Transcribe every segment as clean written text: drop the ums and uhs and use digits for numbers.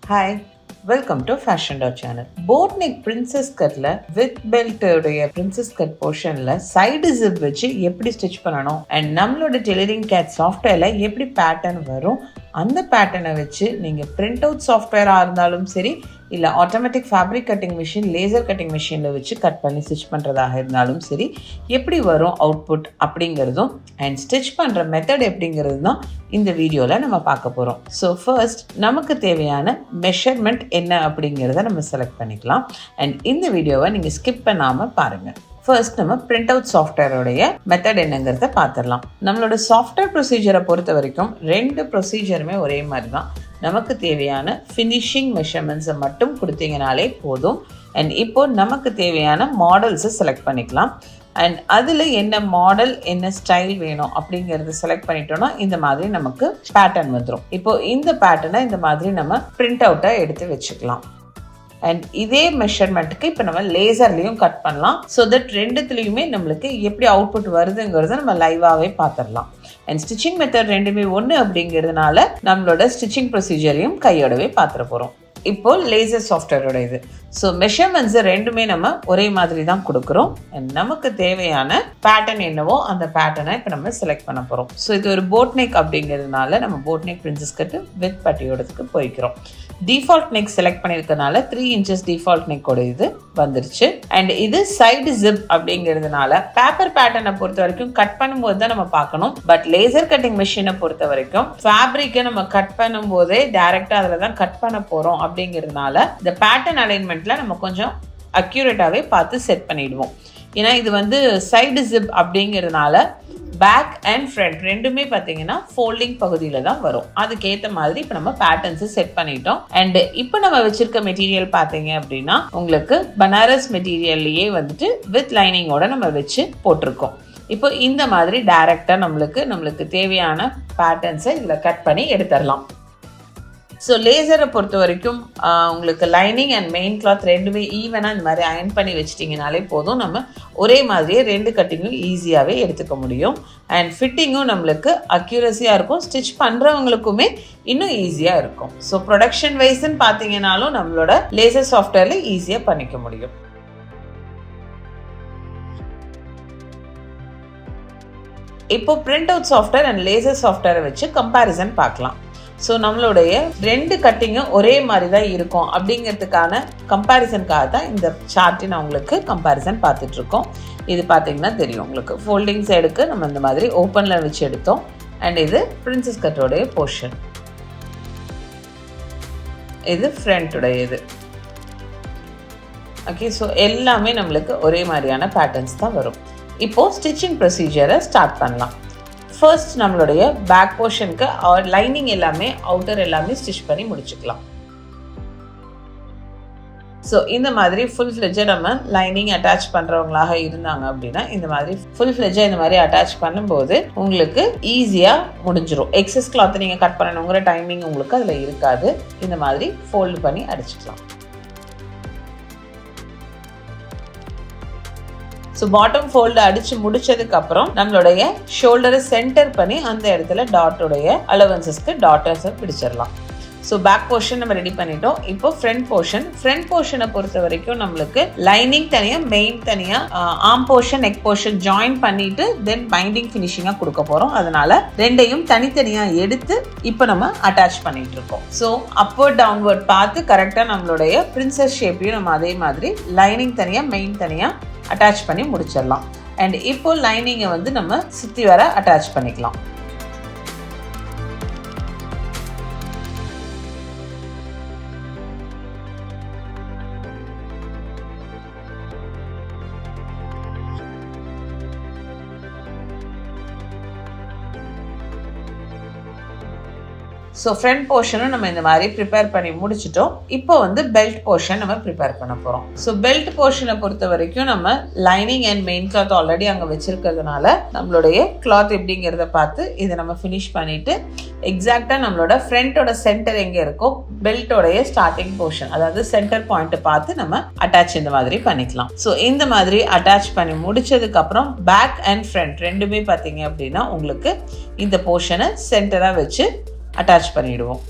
Hi, welcome to Fashion Channel. Boat neck princess cutல with belt உடைய princess cut portionல side zip வச்சு எப்படி stitch பண்ணணும் and நம்மளோட tailoring gate சாஃப்ட்வேர்ல எப்படி பேட்டர்ன் வரும் அந்த பேட்டர்னை வச்சு நீங்கள் பிரிண்ட் அவுட் சாஃப்ட்வேராக இருந்தாலும் சரி இல்லை automatic fabric cutting machine laser cutting மிஷினில் வச்சு கட் பண்ணி ஸ்டிச் பண்ணுறதாக இருந்தாலும் சரி எப்படி வரும் அவுட்புட் அப்படிங்கிறதும் அண்ட் ஸ்டிச் பண்ணுற மெத்தட் எப்படிங்கிறது தான் இந்த வீடியோவில் நம்ம பார்க்க போகிறோம். ஸோ ஃபர்ஸ்ட் நமக்கு தேவையான மெஷர்மெண்ட் என்ன அப்படிங்கிறத நம்ம செலக்ட் பண்ணிக்கலாம். அண்ட் இந்த வீடியோவை நீங்கள் ஸ்கிப் பண்ணாமல் பாருங்கள். ஃபர்ஸ்ட் நம்ம பிரிண்ட் அவுட் சாஃப்ட்வேரோடைய மெத்தட் என்னங்கிறத பார்த்துடலாம். நம்மளோட சாஃப்ட்வேர் ப்ரொசீஜரை பொறுத்த வரைக்கும் 2 ப்ரொசீஜருமே ஒரே மாதிரி தான். நமக்கு தேவையான ஃபினிஷிங் மெஷர்மெண்ட்ஸை மட்டும் கொடுத்தீங்கனாலே போதும். அண்ட் இப்போ நமக்கு தேவையான மாடல்ஸை செலக்ட் பண்ணிக்கலாம். அண்ட் அதில் என்ன மாடல் என்ன ஸ்டைல் வேணும் அப்படிங்கிறத செலக்ட் பண்ணிட்டோம்னா இந்த மாதிரி நமக்கு பேட்டர்ன் வந்துடும். இப்போ இந்த பேட்டர்னை இந்த மாதிரி நம்ம பிரிண்ட் அவுட்டாக எடுத்து வச்சுக்கலாம். அண்ட் இதே மெஷர்மெண்ட்டுக்கு இப்போ நம்ம லேசர்லையும் கட் பண்ணலாம். ஸோ தட் ரெண்டுத்துலேயுமே நம்மளுக்கு எப்படி அவுட்புட் வருதுங்கிறத நம்ம லைவாகவே பார்த்துடலாம். அண்ட் ஸ்டிச்சிங் மெத்தட் ரெண்டுமே ஒன்று அப்படிங்கிறதுனால நம்மளோட ஸ்டிச்சிங் ப்ரொசீஜரையும் கையோடவே பார்த்துட போகிறோம். இப்போ லேசர் சாஃப்ட்வேரோட இது. ஸோ மெஷர்மெண்ட்ஸை ரெண்டுமே நம்ம ஒரே மாதிரி தான் கொடுக்குறோம். அண்ட் நமக்கு தேவையான பேட்டர்ன் என்னவோ அந்த பேட்டர்னை இப்போ நம்ம செலக்ட் பண்ண போகிறோம். ஸோ இது ஒரு போட் நெக் அப்படிங்கிறதுனால நம்ம boat neck princess cut with பட்டியோடத்துக்கு போய்க்கிறோம். டிஃபால்ட் நெக் செலக்ட் பண்ணியிருக்கனால 3 inches டிஃபால்ட் நெக்கோட இது வந்துருச்சு. அண்ட் இது சைடு ஜிப் அப்படிங்கிறதுனால பேப்பர் பேட்டர்னை பொறுத்த வரைக்கும் கட் பண்ணும்போது தான் நம்ம பார்க்கணும். பட் லேசர் கட்டிங் மிஷினை பொறுத்த வரைக்கும் ஃபேப்ரிக்கை நம்ம கட் பண்ணும்போதே டைரக்டா அதில் தான் கட் பண்ண போகிறோம் அப்படிங்கிறதுனால இந்த பேட்டர்ன் அலைன்மெண்ட்ல நம்ம கொஞ்சம் அக்யூரேட்டாகவே பார்த்து செட் பண்ணிடுவோம். ஏன்னா இது வந்து சைடு ஜிப் அப்படிங்கிறதுனால பேக் அண்ட் ஃப்ரண்ட் ரெண்டுமே பார்த்தீங்கன்னா ஃபோல்டிங் பகுதியில் தான் வரும். அதுக்கேற்ற மாதிரி இப்போ நம்ம பேட்டர்ன்ஸை செட் பண்ணிட்டோம். அண்ட் இப்போ நம்ம வச்சிருக்க மெட்டீரியல் பார்த்தீங்க அப்படின்னா உங்களுக்கு பனாரஸ் மெட்டீரியல்லையே வந்துட்டு வித் லைனிங்கோட நம்ம வச்சு போட்டிருக்கோம். இப்போ இந்த மாதிரி டைரக்டாக நம்மளுக்கு தேவையான பேட்டர்ன்ஸை இதில் கட் பண்ணி எடுத்துடலாம். ஸோ லேசரை பொறுத்த வரைக்கும் உங்களுக்கு லைனிங் அண்ட் மெயின் கிளாத் ரெண்டுமே ஈவனாக இந்த மாதிரி அயன் பண்ணி வச்சிட்டிங்கனாலே போதும். நம்ம ஒரே மாதிரியே 2 கட்டிங்கும் ஈஸியாகவே எடுத்துக்க முடியும். அண்ட் ஃபிட்டிங்கும் நம்மளுக்கு அக்யூரஸியாக இருக்கும். ஸ்டிச் பண்ணுறவங்களுக்குமே இன்னும் ஈஸியாக இருக்கும். ஸோ ப்ரொடக்ஷன் வைஸ்ன்னு பார்த்தீங்கன்னாலும் நம்மளோட லேசர் சாஃப்ட்வேரில் ஈஸியாக பண்ணிக்க முடியும். இப்போ print out software and laser சாஃப்ட்வேரை வச்சு கம்பேரிசன் பார்க்கலாம். ஸோ நம்மளுடைய 2 கட்டிங்கும் ஒரே மாதிரி தான் இருக்கும் அப்படிங்கிறதுக்கான கம்பேரிசனுக்காக தான் இந்த சார்ட்டை நான் உங்களுக்கு கம்பேரிசன் பார்த்துட்ருக்கோம். இது பார்த்தீங்கன்னா தெரியும் உங்களுக்கு ஃபோல்டிங் சைடுக்கு நம்ம இந்த மாதிரி ஓப்பனில் வச்சு எடுத்தோம். அண்ட் இது பிரின்சஸ் கட்டோடைய போர்ஷன், இது ஃப்ரண்ட்டுடைய இது. ஓகே, ஸோ எல்லாமே நம்மளுக்கு ஒரே மாதிரியான பேட்டர்ன்ஸ் தான் வரும். இப்போது ஸ்டிச்சிங் ப்ரொசீஜரை ஸ்டார்ட் பண்ணலாம். ஃபர்ஸ்ட் நம்மளுடைய பேக் போர்ஷனுக்கு லைனிங் எல்லாமே அவுட்டர் எல்லாமே ஸ்டிச் பண்ணி முடிச்சுக்கலாம். ஸோ இந்த மாதிரி ஃபுல் ஃப்ளெஜ்ஜை நம்ம லைனிங் அட்டாச் பண்ணுறவங்களாக இருந்தாங்க அப்படின்னா இந்த மாதிரி ஃபுல் ஃப்ளெஜ்ஜை இந்த மாதிரி அட்டாச் பண்ணும்போது உங்களுக்கு ஈஸியாக முடிஞ்சிடும். எக்ஸஸ் கிளாத்தை நீங்கள் கட் பண்ணணுங்கிற டைமிங் உங்களுக்கு அதில் இருக்காது. இந்த மாதிரி ஃபோல்டு பண்ணி அடிச்சுக்கலாம். ஸோ பாட்டம் ஃபோல்டு அடித்து முடிச்சதுக்கப்புறம் நம்மளுடைய ஷோல்டரை சென்டர் பண்ணி அந்த இடத்துல டாட்டோடைய அலவன்சஸ்க்கு டாட்டர்ஸை பிடிச்சிடலாம். ஸோ பேக் போர்ஷன் நம்ம ரெடி பண்ணிட்டோம். இப்போ ஃப்ரண்ட் போர்ஷனை பொறுத்த வரைக்கும் நம்மளுக்கு லைனிங் தனியாக மெயின் தனியாக arm portion neck portion join பண்ணிட்டு தென் பைண்டிங் ஃபினிஷிங்காக கொடுக்க போகிறோம். அதனால ரெண்டையும் தனித்தனியாக எடுத்து இப்போ நம்ம அட்டாச் பண்ணிட்டு இருக்கோம். ஸோ அப்வர்ட் டவுன்வர்ட் பார்த்து கரெக்டாக நம்மளுடைய பிரின்சஸ் ஷேப்பையும் நம்ம அதே மாதிரி லைனிங் தனியாக மெயின் தனியாக அட்டாச் பண்ணி முடிச்சிடலாம். அண்ட் இப்போ லைனிங்கை வந்து நம்ம சுற்றி வர அட்டாச் பண்ணிக்கலாம். ஸோ ஃப்ரண்ட் போர்ஷனும் நம்ம இந்த மாதிரி ப்ரிப்பேர் பண்ணி முடிச்சிட்டோம். இப்போ வந்து பெல்ட் போர்ஷன் நம்ம ப்ரிப்பேர் பண்ண போகிறோம். ஸோ பெல்ட் போர்ஷனை பொறுத்த வரைக்கும் நம்ம lining and main cloth already அங்கே வச்சிருக்கிறதுனால நம்மளுடைய கிளாத் எப்படிங்கிறத பார்த்து இதை நம்ம ஃபினிஷ் பண்ணிட்டு எக்ஸாக்டாக நம்மளோட ஃப்ரண்ட்டோட சென்டர் எங்கே இருக்கோ பெல்ட்டோடைய ஸ்டார்டிங் போர்ஷன் அதாவது சென்டர் பாயிண்ட்டை பார்த்து நம்ம அட்டாச் இந்த மாதிரி பண்ணிக்கலாம். ஸோ இந்த மாதிரி அட்டாச் பண்ணி முடிச்சதுக்கப்புறம் பேக் அண்ட் ஃப்ரண்ட் ரெண்டுமே பார்த்தீங்க அப்படின்னா உங்களுக்கு இந்த போர்ஷனை சென்டராக வச்சு அட்டாச் பண்ணிடுவோம்.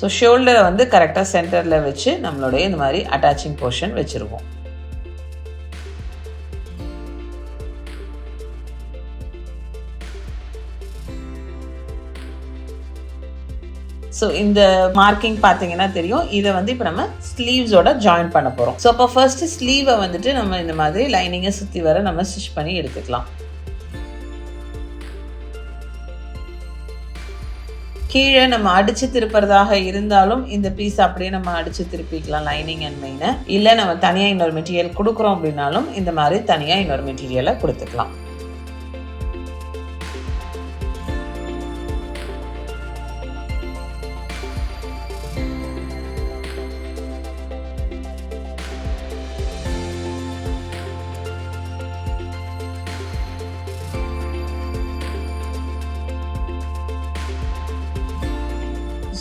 ஸோ ஷோல்டரை வந்து கரெக்டாக சென்டரில் வச்சு நம்மளுடைய இந்த மாதிரி அட்டாச்சிங் போர்ஷன் வச்சுருவோம். ஸோ இந்த மார்க்கிங் பார்த்தீங்கன்னா தெரியும். இதை வந்து இப்போ நம்ம ஸ்லீவ்ஸோட ஜாயின் பண்ண போகிறோம். ஸோ அப்போ ஃபர்ஸ்ட்டு ஸ்லீவை வந்துட்டு நம்ம இந்த மாதிரி லைனிங்கை சுற்றி வர நம்ம ஸ்டிச் பண்ணி எடுத்துக்கலாம். கீழே நம்ம அடிச்சு திருப்புறதாக இருந்தாலும் இந்த பீஸ் அப்படியே நம்ம அடிச்சு திருப்பிக்கலாம் லைனிங் அண்ட் மெயினை. இல்லை நம்ம தனியாக இன்னொரு மெட்டீரியல் கொடுக்குறோம் அப்படின்னாலும் இந்த மாதிரி தனியாக இன்னொரு மெட்டீரியலை கொடுத்துக்கலாம்.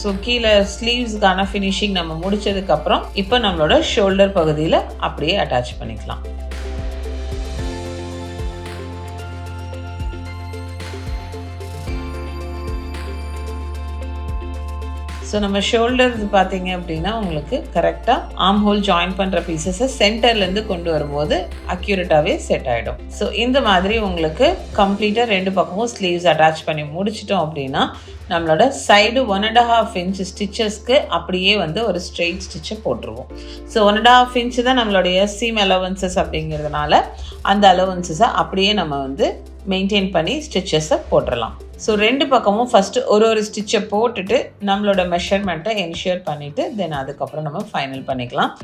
ஸோ கீழே ஸ்லீவ்ஸுக்கான ஃபினிஷிங் நம்ம முடிச்சதுக்கப்புறம் இப்போ நம்மளோட ஷோல்டர் பகுதியில் அப்படியே அட்டாச் பண்ணிக்கலாம். ஸோ நம்ம ஷோல்டர் பார்த்தீங்க அப்படின்னா உங்களுக்கு கரெக்டாக ஆர்ம் ஹோல் ஜாயின் பண்ணுற பீசஸை சென்டர்லேருந்து கொண்டு வரும்போது அக்யூரேட்டாகவே செட் ஆகிடும். ஸோ இந்த மாதிரி உங்களுக்கு கம்ப்ளீட்டாக 2 பக்கமும் ஸ்லீவ்ஸ் அட்டாச் பண்ணி முடிச்சிட்டோம் அப்படின்னா நம்மளோட சைடு 1.5 இன்ச் ஸ்டிச்சஸ்க்கு அப்படியே வந்து ஒரு ஸ்ட்ரெயிட் ஸ்டிச்சை போட்டுருவோம். ஸோ 1.5 இன்ச்சு தான் நம்மளுடைய சீம் அலவன்சஸ் அப்படிங்கிறதுனால அந்த அலவன்சஸை அப்படியே நம்ம வந்து மெயின்டைன் பண்ணி ஸ்டிச்சஸை போட்டுடலாம். ஸோ 2 பக்கமும் ஃபஸ்ட்டு ஒரு ஸ்டிச்சை போட்டுட்டு நம்மளோட மெஷர்மெண்ட்டை என்ஷூர் பண்ணிவிட்டு தென் அதுக்கப்புறம் நம்ம ஃபைனல் பண்ணிக்கலாம்.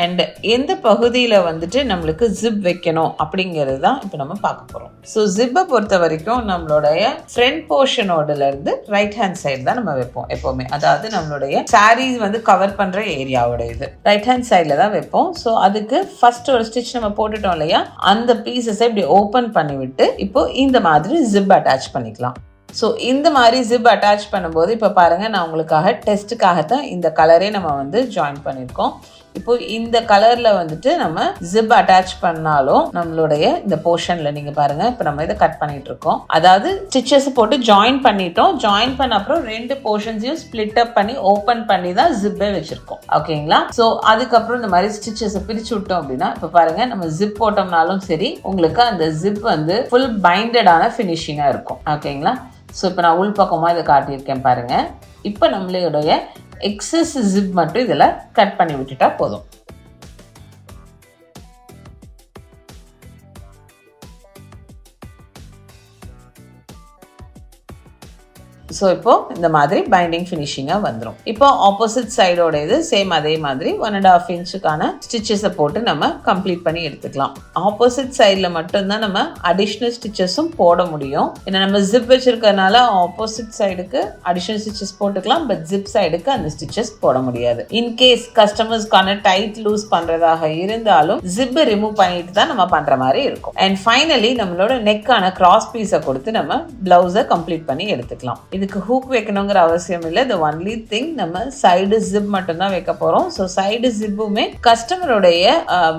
அண்ட் எந்த பகுதியில் வந்துட்டு நம்மளுக்கு ஜிப் வைக்கணும் அப்படிங்கிறது தான் இப்போ நம்ம பார்க்க போகிறோம். ஸோ ஜிப்பை பொறுத்த வரைக்கும் நம்மளுடைய ஃப்ரண்ட் போர்ஷனோடலேருந்து ரைட் ஹேண்ட் சைடு தான் நம்ம வைப்போம் எப்போவுமே. அதாவது நம்மளுடைய சாரீஸ் வந்து கவர் பண்ணுற ஏரியாவோட இது ரைட் ஹேண்ட் சைடில் தான் வைப்போம். ஸோ அதுக்கு ஃபர்ஸ்ட் ஒரு ஸ்டிச் நம்ம போட்டுட்டோம் இல்லையா, அந்த பீசஸை இப்படி ஓப்பன் பண்ணிவிட்டு இப்போ இந்த மாதிரி ஜிப் அட்டாச் பண்ணிக்கலாம். ஸோ இந்த மாதிரி ஜிப் அட்டாச் பண்ணும்போது இப்போ பாருங்கள், நான் உங்களுக்காக டெஸ்ட்டுக்காக தான் இந்த கலரே நம்ம வந்து ஜாயின் பண்ணியிருக்கோம். இப்போ இந்த கலரில் வந்துட்டு நம்ம ஜிப் அட்டாச் பண்ணாலும் நம்மளுடைய இந்த போர்ஷனில் நீங்கள் பாருங்கள், இப்போ நம்ம இதை கட் பண்ணிட்டு இருக்கோம். அதாவது ஸ்டிச்சஸ் போட்டு ஜாயின் பண்ணிட்டோம். ஜாயின் பண்ண அப்புறம் 2 போர்ஷன்ஸையும் ஸ்பிளிட் அப் பண்ணி ஓப்பன் பண்ணி தான் ஜிப்பே வச்சிருக்கோம். ஓகேங்களா? ஸோ அதுக்கப்புறம் இந்த மாதிரி ஸ்டிச்சஸை பிரிச்சு விட்டோம் அப்படின்னா இப்போ பாருங்க, நம்ம ஜிப் போட்டோம்னாலும் சரி உங்களுக்கு அந்த ஜிப் வந்து ஃபுல் பைண்டடான ஃபினிஷிங்காக இருக்கும். ஓகேங்களா? ஸோ இப்போ நான் உள் பக்கமாக இதை காட்டியிருக்கேன் பாருங்கள். இப்போ நம்மளுடைய எக்ஸஸ் ஜிப் மட்டும் இதில் கட் பண்ணி விட்டுட்டா போதும். ஸோ இப்போ இந்த மாதிரி பைண்டிங் ஃபினிஷிங்காக வந்துடும். இப்போ ஆப்போசிட் சைடோட இது சேம் அதே மாதிரி 1.5 இன்ச்சுக்கான ஸ்டிச்சஸை போட்டு நம்ம கம்ப்ளீட் பண்ணி எடுத்துக்கலாம். ஆப்போசிட் சைடில் மட்டும்தான் நம்ம அடிஷ்னல் ஸ்டிச்சஸும் போட முடியும். ஏன்னா நம்ம ஜிப் வச்சிருக்கறனால ஆப்போசிட் சைடுக்கு அடிஷ்னல் ஸ்டிச்சஸ் போட்டுக்கலாம், பட் ஜிப் சைடுக்கு அந்த ஸ்டிச்சஸ் போட முடியாது. இன்கேஸ் கஸ்டமர்ஸ்க்கான டைட் லூஸ் பண்ணுறதாக இருந்தாலும் ஜிப்பை ரிமூவ் பண்ணிட்டு தான் நம்ம பண்ணுற மாதிரி இருக்கும். அண்ட் ஃபைனலி நம்மளோட நெக்கான கிராஸ் பீஸை கொடுத்து நம்ம பிளவுஸை கம்ப்ளீட் பண்ணி எடுத்துக்கலாம். இதுக்கு ஹூக் வைக்கணுங்கிற அவசியம் இல்லை. the only thing நம்ம சைடு ஜிப் மட்டும் தான் வைக்க போறோம். ஸோ சைடு ஜிப்புமே கஸ்டமருடைய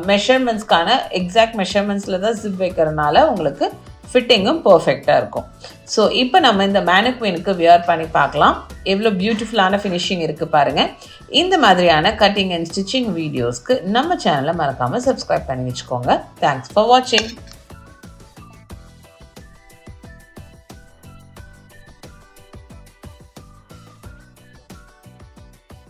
மெஷர்மெண்ட்ஸ்க்கான எக்ஸாக்ட் மெஷர்மெண்ட்ஸ்ல தான் ஜிப் வைக்கிறதுனால உங்களுக்கு ஃபிட்டிங்கும் பர்ஃபெக்டாக இருக்கும். ஸோ இப்போ நம்ம இந்த மேனிக்வினுக்கு வியர் பண்ணி பார்க்கலாம். எவ்வளோ பியூட்டிஃபுல்லான ஃபினிஷிங் இருக்குது பாருங்கள். இந்த மாதிரியான கட்டிங் அண்ட் ஸ்டிச்சிங் வீடியோஸ்க்கு நம்ம சேனலை மறக்காமல் சப்ஸ்கிரைப் பண்ணி வச்சுக்கோங்க. தேங்க்ஸ் ஃபார் வாட்சிங்.